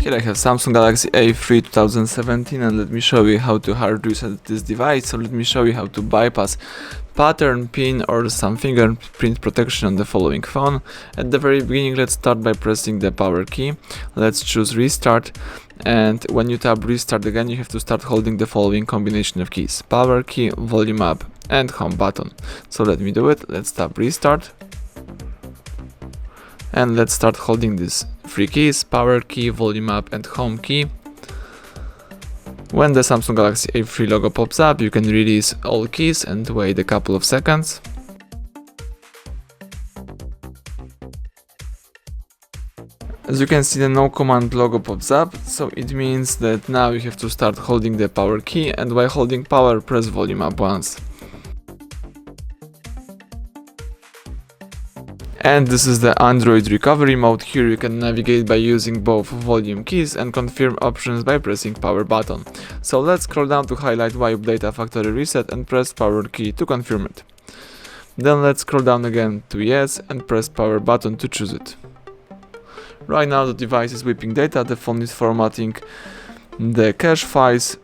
Here I have Samsung Galaxy A3 2017, and let me show you how to hard reset this device. So let me show you how to bypass pattern, pin or some fingerprint protection on the following phone. At the very beginning, let's start by pressing the power key. Let's choose restart, and when you tap restart again, you have to start holding the following combination of keys: power key, volume up and home button. So let me do it. Let's tap restart. And let's start holding these three keys: power key, volume up and home key. When the Samsung Galaxy A3 logo pops up, you can release all keys and wait a couple of seconds. As you can see, the no command logo pops up, so it means that now you have to start holding the power key, and while holding power, press volume up once. And this is the Android recovery mode. Here you can navigate by using both volume keys and confirm options by pressing power button. So let's scroll down to highlight wipe data factory reset and press power key to confirm it. Then let's scroll down again to yes and press power button to choose it. Right now the device is wiping data, the phone is formatting the cache files,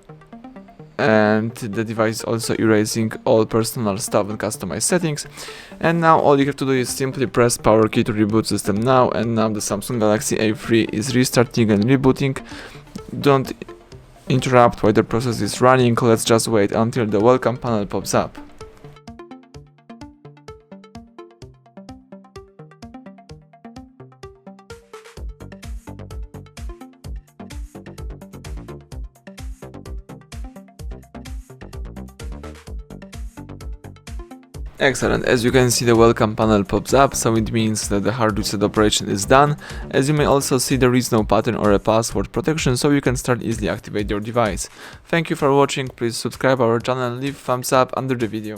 and the device is also erasing all personal stuff and customized settings. And now all you have to do is simply press power key to reboot system now, and now the Samsung Galaxy A3 is restarting and rebooting. Don't interrupt while the process is running, let's just wait until the welcome panel pops up. Excellent, as you can see, the welcome panel pops up, so it means that the hard reset operation is done. As you may also see, there is no pattern or a password protection, so you can start easily activate your device. Thank you for watching, please subscribe our channel and leave thumbs up under the video.